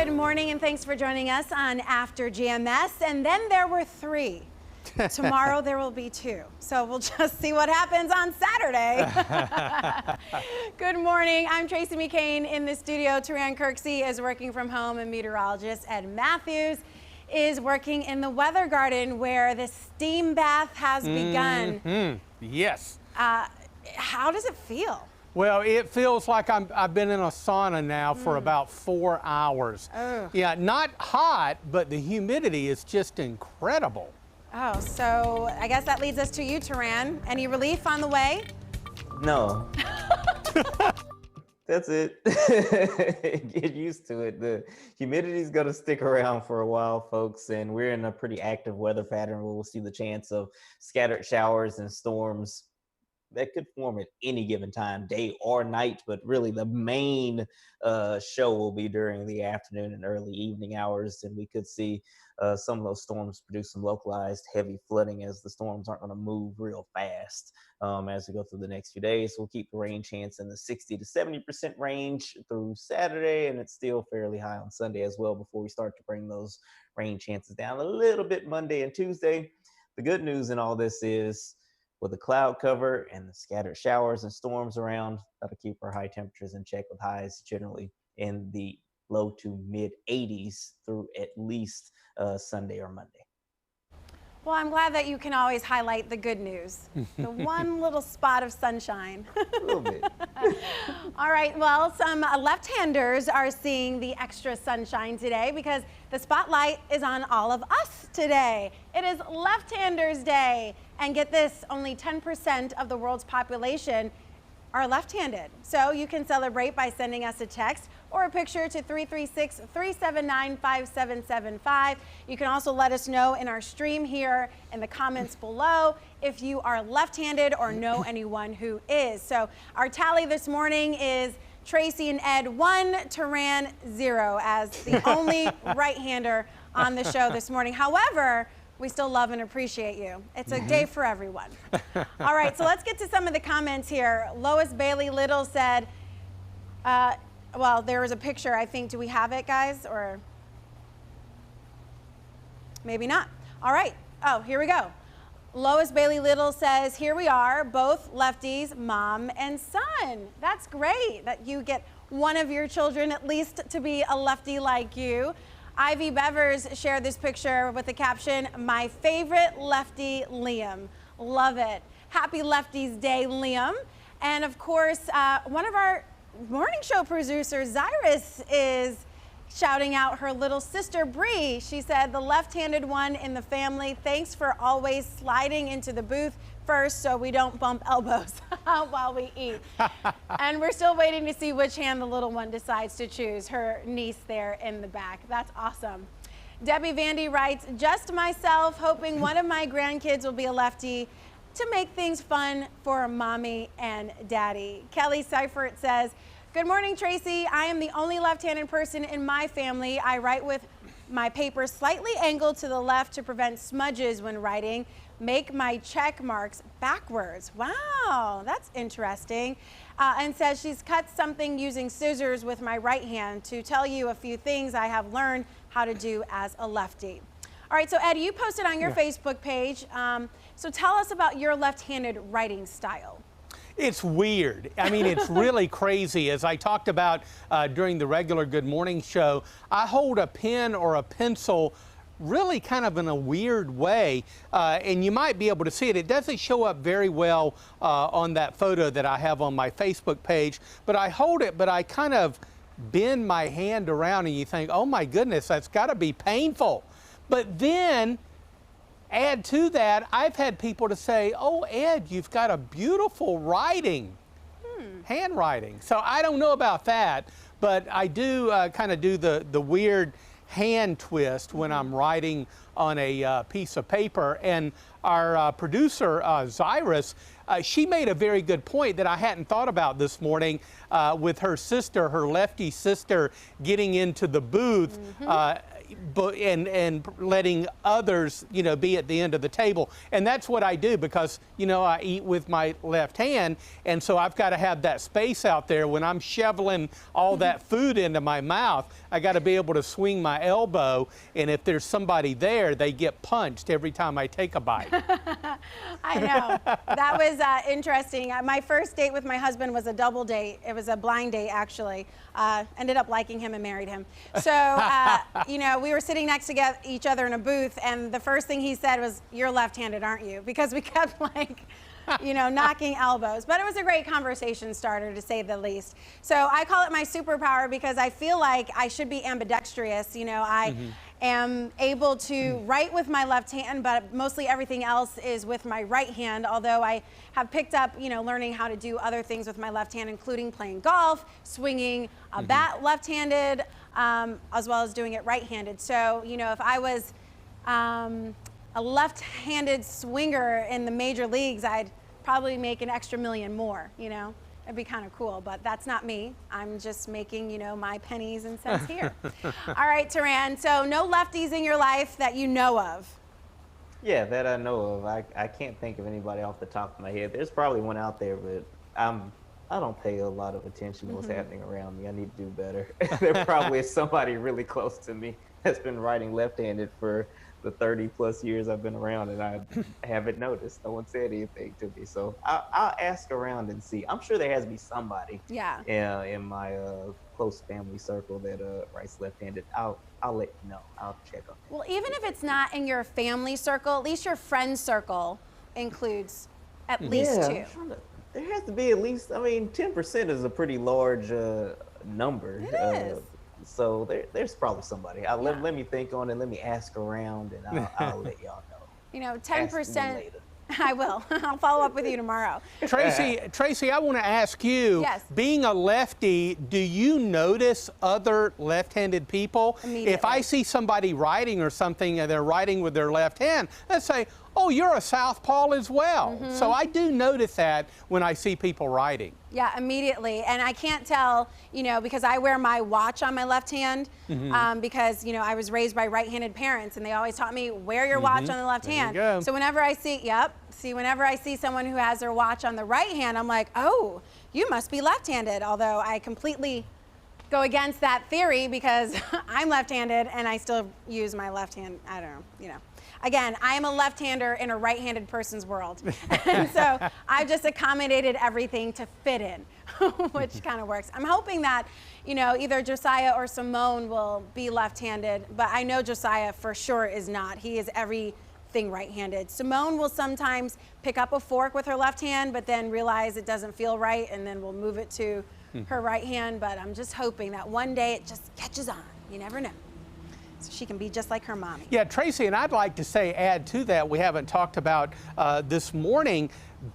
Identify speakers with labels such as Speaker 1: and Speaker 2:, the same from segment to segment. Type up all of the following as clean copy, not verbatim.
Speaker 1: Good morning, and thanks for joining us on After GMS. And then there were 3. Tomorrow there will be 2. So we'll just see what happens on Saturday. Good morning. I'm Tracy McCain in the studio. Taran Kirksey is working from home, and meteorologist Ed Matthews is working in the weather garden where the steam bath has begun.
Speaker 2: Yes.
Speaker 1: How does it feel?
Speaker 2: Well, it feels like I've been in a sauna now for about 4 hours.
Speaker 1: Oh.
Speaker 2: Yeah, not hot, but the humidity is just incredible.
Speaker 1: Oh, so I guess that leads us to you, Taran. Any relief on the way?
Speaker 3: No. That's it. Get used to it. The humidity is going to stick around for a while, folks, and we're in a pretty active weather pattern where we'll see the chance of scattered showers and storms that could form at any given time, day or night, but really the main show will be during the afternoon and early evening hours, and we could see some of those storms produce some localized heavy flooding as the storms aren't going to move real fast as we go through the next few days. We'll keep the rain chance in the 60 to 70% range through Saturday, and it's still fairly high on Sunday as well before we start to bring those rain chances down a little bit Monday and Tuesday. The good news in all this is, with the cloud cover and the scattered showers and storms around, that'll keep our high temperatures in check, with highs generally in the low to mid 80s through at least Sunday or Monday.
Speaker 1: Well, I'm glad that you can always highlight the good news, the one little spot of sunshine.
Speaker 3: A little bit.
Speaker 1: All right, well, some left-handers are seeing the extra sunshine today because the spotlight is on all of us today. It is Left-Handers Day, and get this, only 10% of the world's population are left-handed. So you can celebrate by sending us a text or a picture to 336-379-5775. You can also let us know in our stream here in the comments below if you are left-handed or know anyone who is. So our tally this morning is Tracy and Ed 1, Taran 0 as the only right-hander on the show this morning. However, we still love and appreciate you. It's a day for everyone. All right, so let's get to some of the comments here. Lois Bailey Little said, well, there was a picture, I think. Do we have it, guys? Or maybe not. All right. Oh, here we go. Lois Bailey Little says, here we are, both lefties, mom and son. That's great that you get one of your children at least to be a lefty like you. Ivy Bevers shared this picture with the caption, my favorite lefty, Liam. Love it. Happy Lefties Day, Liam. And of course, one of our morning show producers, Zyrus, is shouting out her little sister, Bree. She said, the left-handed one in the family, thanks for always sliding into the booth first so we don't bump elbows while we eat. And we're still waiting to see which hand the little one decides to choose, her niece there in the back. That's awesome. Debbie Vandy writes, just myself, hoping one of my grandkids will be a lefty to make things fun for mommy and daddy. Kelly Seifert says, good morning, Tracy. I am the only left-handed person in my family. I write with my paper slightly angled to the left to prevent smudges when writing. Make my check marks backwards. Wow, that's interesting. And says she's cut something using scissors with my right hand to tell you a few things I have learned how to do as a lefty. All right, so Ed, you posted on your Facebook page. So tell us about your left-handed writing style.
Speaker 2: It's weird. I mean, it's really crazy. As I talked about during the regular Good Morning show, I hold a pen or a pencil really kind of in a weird way, and you might be able to see it. It doesn't show up very well on that photo that I have on my Facebook page, but I hold it, but I kind of bend my hand around, and you think, oh my goodness, that's got to be painful. But then add to that, I've had people to say, oh, Ed, you've got a beautiful writing, handwriting. So I don't know about that, but I do kind of do the weird hand twist when I'm writing on a piece of paper. And our producer, Zyrus, she made a very good point that I hadn't thought about this morning with her sister, her lefty sister, getting into the booth. and letting others, be at the end of the table. And that's what I do because, I eat with my left hand, and so I've got to have that space out there when I'm shoveling all that food into my mouth. I got to be able to swing my elbow, and if there's somebody there, they get punched every time I take a bite.
Speaker 1: I know. That was interesting. My first date with my husband was a double date. It was a blind date, actually. Ended up liking him and married him. So, we were sitting next to each other in a booth, and the first thing he said was, "You're left-handed, aren't you?" Because we kept knocking elbows. But it was a great conversation starter, to say the least. So I call it my superpower because I feel like I should be ambidextrous. I am able to write with my left hand, but mostly everything else is with my right hand, although I have picked up, learning how to do other things with my left hand, including playing golf, swinging a bat left-handed, as well as doing it right-handed. So, if I was a left-handed swinger in the major leagues, I'd probably make an extra million more, It'd be kind of cool, but that's not me. I'm just making, my pennies and cents here. All right, Taran, so no lefties in your life that you know of?
Speaker 3: Yeah, that I know of. I can't think of anybody off the top of my head. There's probably one out there, but I don't pay a lot of attention to what's happening around me. I need to do better. There probably is somebody really close to me that's been writing left-handed for the 30 plus years I've been around, and I haven't noticed. No one said anything to me. So I'll ask around and see. I'm sure there has to be somebody in my close family circle that writes left-handed. I'll let you know. I'll check on it.
Speaker 1: Well, even if it's not in your family circle, at least your friend circle includes at least two.
Speaker 3: There has to be at least, 10% is a pretty large number.
Speaker 1: It is.
Speaker 3: So there's probably somebody. Let me think on it. Let me ask around, and I'll let y'all know.
Speaker 1: 10%. I will. I'll follow up with you tomorrow.
Speaker 2: Tracy, I want to ask you,
Speaker 1: yes.
Speaker 2: Being a lefty, do you notice other left-handed people? If I see somebody writing or something and they're writing with their left hand, let's say, oh, you're a southpaw as well. So I do notice that when I see people writing.
Speaker 1: Yeah, immediately. And I can't tell, because I wear my watch on my left hand because, I was raised by right-handed parents, and they always taught me, wear your watch on the left hand. So whenever I see someone who has their watch on the right hand, I'm like, oh, you must be left-handed. Although I completely go against that theory because I'm left-handed and I still use my left hand. I don't know, Again, I am a left-hander in a right-handed person's world. And so I've just accommodated everything to fit in, which kind of works. I'm hoping that, either Josiah or Simone will be left-handed, but I know Josiah for sure is not. He is everything right-handed. Simone will sometimes pick up a fork with her left hand, but then realize it doesn't feel right, and then we'll move it to her right hand. But I'm just hoping that one day it just catches on. You never know. So she can be just like her mommy.
Speaker 2: Yeah, Tracy, and I'd like to add to that, we haven't talked about this morning,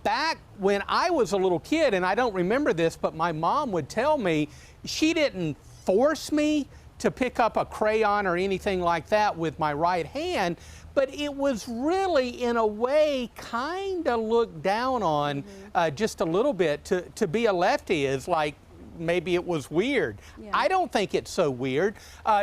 Speaker 2: back when I was a little kid, and I don't remember this, but my mom would tell me she didn't force me to pick up a crayon or anything like that with my right hand, but it was really, in a way, kind of looked down on just a little bit. To be a lefty is like, maybe it was weird. Yeah. I don't think it's so weird.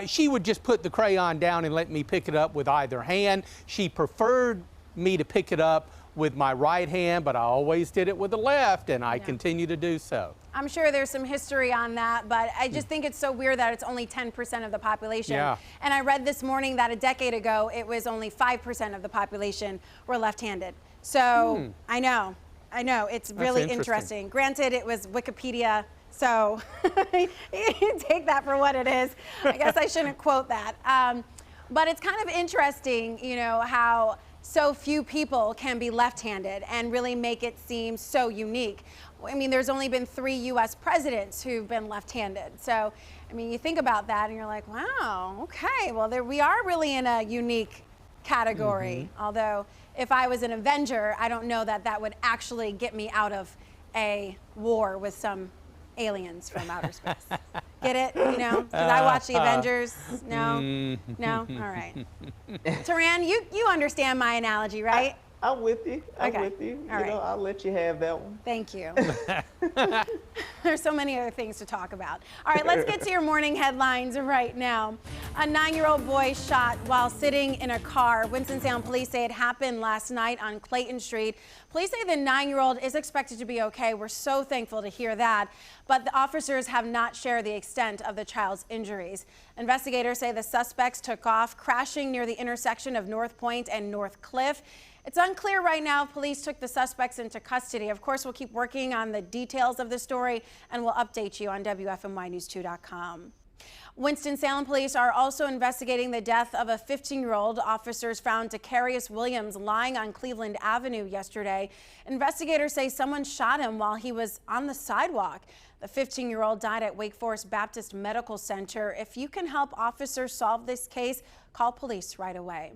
Speaker 2: She would just put the crayon down and let me pick it up with either hand. She preferred me to pick it up with my right hand, but I always did it with the left, and I continue to do so.
Speaker 1: I'm sure there's some history on that, but I just think it's so weird that it's only 10% of the population.
Speaker 2: Yeah.
Speaker 1: And I read this morning that a decade ago, it was only 5% of the population were left-handed. So I know, it's really interesting. Granted, it was Wikipedia, so take that for what it is. I guess I shouldn't quote that. But it's kind of interesting, how so few people can be left-handed and really make it seem so unique. There's only been 3 U.S. presidents who've been left-handed. So, you think about that and you're like, wow, okay, well, we are really in a unique category. Although, if I was an Avenger, I don't know that would actually get me out of a war with some aliens from outer space. Get it? Because I watch the Avengers. No? All right. Taran, you understand my analogy, right?
Speaker 3: I'm with you. I'm
Speaker 1: Okay.
Speaker 3: with you.
Speaker 1: All
Speaker 3: You know,
Speaker 1: right.
Speaker 3: I'll let you have that one.
Speaker 1: Thank you. There's so many other things to talk about. All right, let's get to your morning headlines right now. A 9-year-old boy shot while sitting in a car. Winston-Salem police say it happened last night on Clayton Street. Police say the 9-year-old is expected to be okay. We're so thankful to hear that. But the officers have not shared the extent of the child's injuries. Investigators say the suspects took off, crashing near the intersection of North Point and North Cliff. It's unclear right now if police took the suspects into custody. Of course, we'll keep working on the details of the story, and we'll update you on WFMYnews2.com. Winston-Salem police are also investigating the death of a 15-year-old. Officers found Takarius Williams lying on Cleveland Avenue yesterday. Investigators say someone shot him while he was on the sidewalk. The 15-year-old died at Wake Forest Baptist Medical Center. If you can help officers solve this case, call police right away.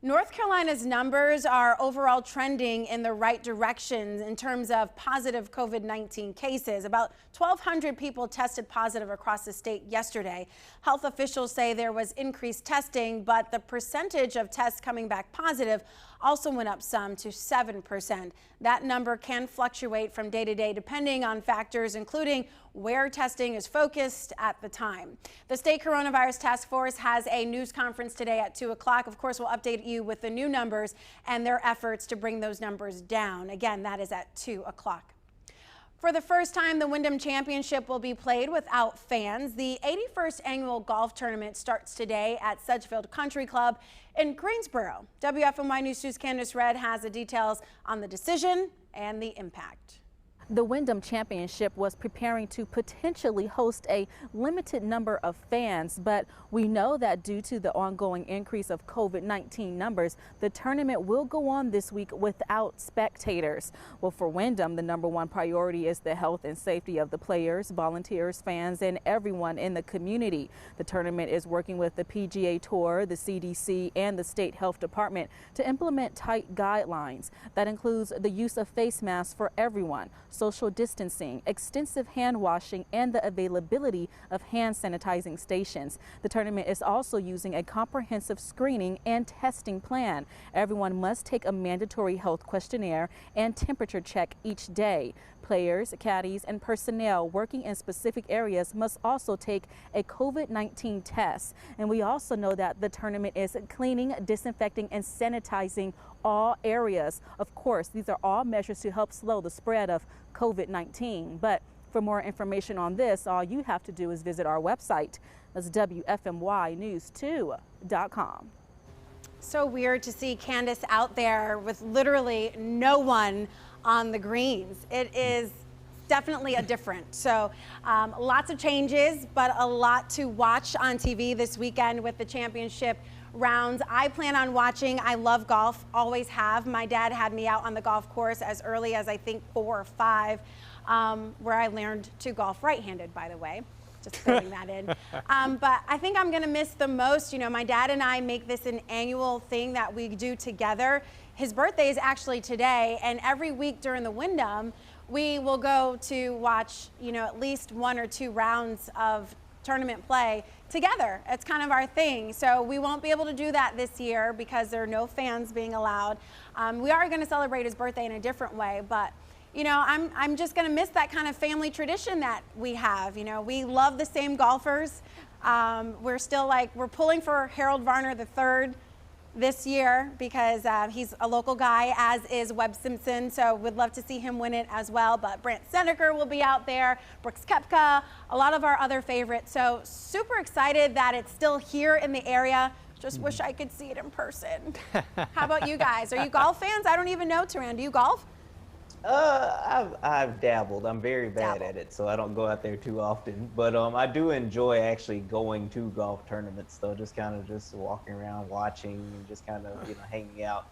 Speaker 1: North Carolina's numbers are overall trending in the right direction in terms of positive COVID-19 cases. About 1,200 people tested positive across the state yesterday. Health officials say there was increased testing, but the percentage of tests coming back positive also went up some to 7%. That number can fluctuate from day to day depending on factors including where testing is focused at the time. The state coronavirus task force has a news conference today at 2 o'clock. Of course, we'll update you with the new numbers and their efforts to bring those numbers down. Again, that is at 2 o'clock. For the first time, the Wyndham Championship will be played without fans. The 81st annual golf tournament starts today at Sedgefield Country Club in Greensboro. WFMY News 2's Candace Red has the details on the decision and the impact.
Speaker 4: The Wyndham Championship was preparing to potentially host a limited number of fans, but we know that due to the ongoing increase of COVID-19 numbers, the tournament will go on this week without spectators. Well, for Wyndham, the number one priority is the health and safety of the players, volunteers, fans, and everyone in the community. The tournament is working with the PGA Tour, the CDC, and the State Health Department to implement tight guidelines. That includes the use of face masks for everyone, social distancing, extensive hand washing, and the availability of hand sanitizing stations. The tournament is also using a comprehensive screening and testing plan. Everyone must take a mandatory health questionnaire and temperature check each day. Players, caddies, and personnel working in specific areas must also take a COVID-19 test. And we also know that the tournament is cleaning, disinfecting, and sanitizing all areas. Of course, these are all measures to help slow the spread of COVID-19. But for more information on this, all you have to do is visit our website. That's WFMYnews2.com.
Speaker 1: So weird to see Candace out there with literally no one on the greens. It is definitely a different. So lots of changes, but a lot to watch on TV this weekend with the championship rounds. I plan on watching. I love golf, always have. My dad had me out on the golf course as early as I think 4 or 5, where I learned to golf right-handed, by the way. Just throwing that in. But I think I'm gonna miss the most. You know, my dad and I make this an annual thing that we do together. His birthday is actually today, and every week during the Wyndham, we will go to watch, you know, at least 1 or 2 rounds of tournament play together. It's kind of our thing. So we won't be able to do that this year because there are no fans being allowed. We are gonna celebrate his birthday in a different way, but you know, I'm just gonna miss that kind of family tradition that we have. You know, we love the same golfers. We're still we're pulling for Harold Varner III this year because he's a local guy, as is Webb Simpson. So we'd love to see him win it as well. But Brant Snedeker will be out there, Brooks Koepka, a lot of our other favorites. So super excited that it's still here in the area. Just wish I could see it in person. How about you guys? Are you golf fans? I don't even know, Taran. Do you golf?
Speaker 3: I've dabbled. I'm very bad at it, so I don't go out there too often. But I do enjoy actually going to golf tournaments, though. Just kind of just walking around, watching, and just kind of hanging out,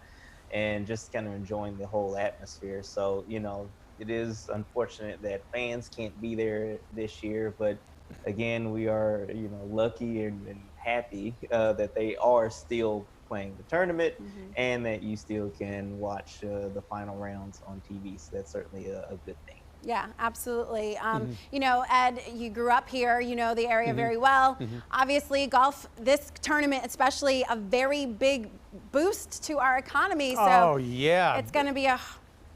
Speaker 3: and just kind of enjoying the whole atmosphere. So it is unfortunate that fans can't be there this year, but again, we are lucky and happy that they are still playing the tournament, and that you still can watch the final rounds on TV. So that's certainly a good thing.
Speaker 1: Yeah, absolutely. You know, Ed, you grew up here, you know the area very well. Obviously, golf, this tournament especially, a very big boost to our economy. So
Speaker 2: Oh, yeah.
Speaker 1: it's going to be a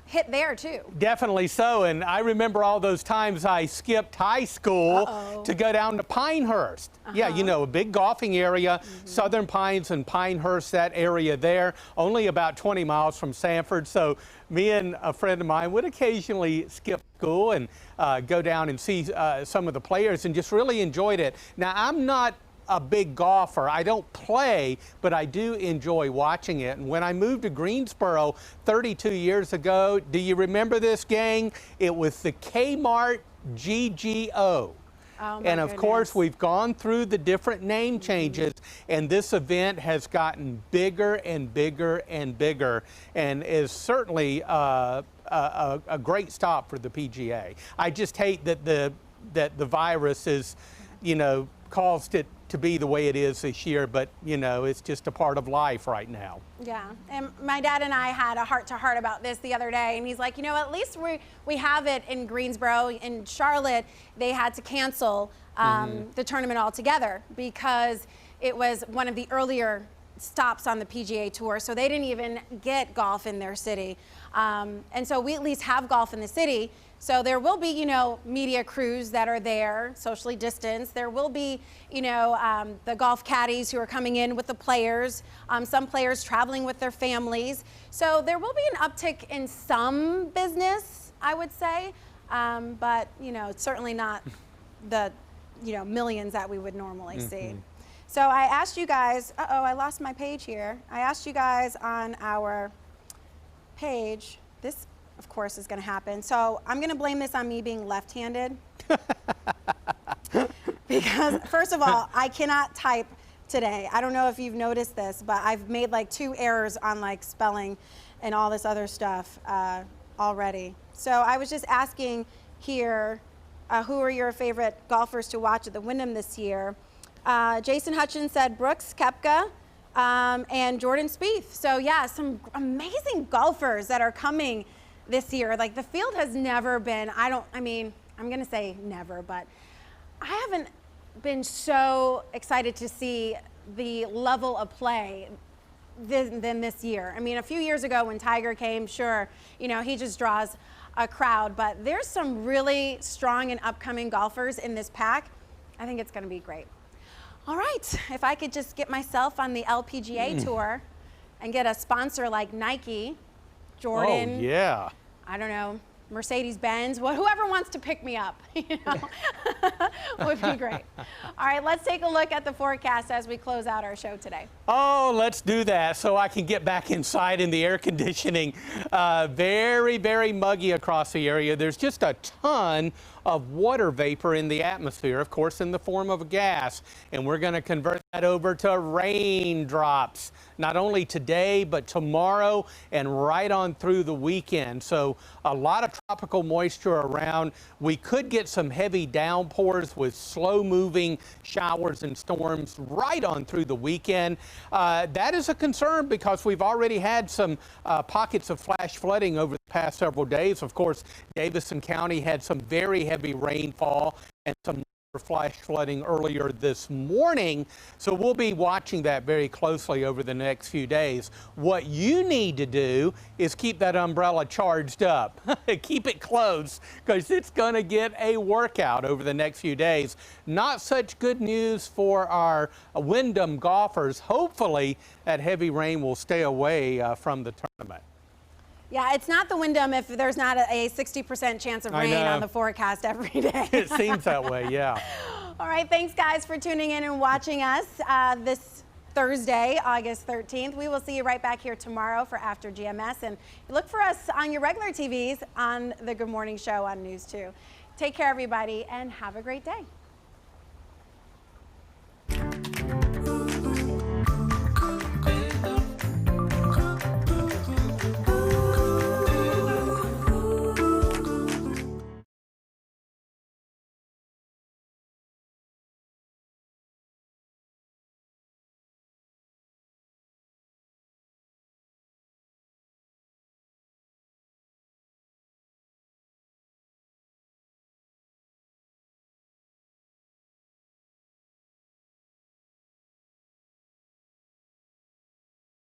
Speaker 1: hit there too.
Speaker 2: Definitely so, and I remember all those times I skipped high school to go down to Pinehurst. Yeah, you know, a big golfing area, Southern Pines and Pinehurst, that area there, only about 20 miles from Sanford. So me and a friend of mine would occasionally skip school and go down and see some of the players and just really enjoyed it. Now, I'm not a big golfer. I don't play, but I do enjoy watching it. And when I moved to Greensboro 32 years ago, do you remember this, gang? It was the Kmart GGO.
Speaker 1: Oh,
Speaker 2: And of course, we've gone through the different name changes, and this event has gotten bigger and bigger and bigger, and is certainly a great stop for the PGA. I just hate that the virus is, you know, caused it to be the way it is this year, but you know, it's just a part of life right now.
Speaker 1: Yeah, and my dad and I had a heart-to-heart about this the other day, and he's like, you know, at least we have it in Greensboro. In Charlotte, they had to cancel the tournament altogether because it was one of the earlier stops on the PGA Tour, so they didn't even get golf in their city. And so we at least have golf in the city. So there will be, you know, media crews that are there, socially distanced. There will be, you know, the golf caddies who are coming in with the players, some players traveling with their families. So there will be an uptick in some business, I would say, but, you know, it's certainly not the, you know, millions that we would normally see. So I asked you guys, I lost my page here. I asked you guys on our page, this of course is going to happen. So I'm going to blame this on me being left-handed. Because first of all, I cannot type today. I don't know if you've noticed this, but I've made like 2 errors on like spelling and all this other stuff already. So I was just asking here, who are your favorite golfers to watch at the Wyndham this year? Jason Hutchins said Brooks Koepka and Jordan Spieth. So yeah, some amazing golfers that are coming this year. Like the field has never been, I mean, I'm gonna say never, but I haven't been so excited to see the level of play than this year. I mean, a few years ago when Tiger came, sure, you know, he just draws a crowd, but there's some really strong and upcoming golfers in this pack. I think it's gonna be great. All right, if I could just get myself on the LPGA tour and get a sponsor like Nike, Jordan.
Speaker 2: Oh, yeah.
Speaker 1: I don't know, Mercedes-Benz, whoever wants to pick me up, you know, would be great. All right, let's take a look at the forecast as we close out our show today.
Speaker 2: Oh, let's do that so I can get back inside in the air conditioning. Very, very muggy across the area. There's just a ton of water vapor in the atmosphere, of course, in the form of a gas. And we're going to convert that over to raindrops, not only today, but tomorrow and right on through the weekend. So a lot of tropical moisture around. We could get some heavy downpours with slow-moving showers and storms right on through the weekend. That is a concern because we've already had some pockets of flash flooding over the past several days. Of course, Davidson County had some very heavy rainfall and some flash flooding earlier this morning. So we'll be watching that very closely over the next few days. What you need to do is keep that umbrella charged up. Keep it close because it's going to get a workout over the next few days. Not such good news for our Wyndham golfers. Hopefully that heavy rain will stay away from the tournament.
Speaker 1: Yeah, it's not the Wyndham if there's not a 60% chance of rain on the forecast every day.
Speaker 2: It seems that way, yeah.
Speaker 1: All right, thanks guys for tuning in and watching us this Thursday, August 13th. We will see you right back here tomorrow for After GMS, and look for us on your regular TVs on the Good Morning Show on News 2. Take care, everybody, and have a great day.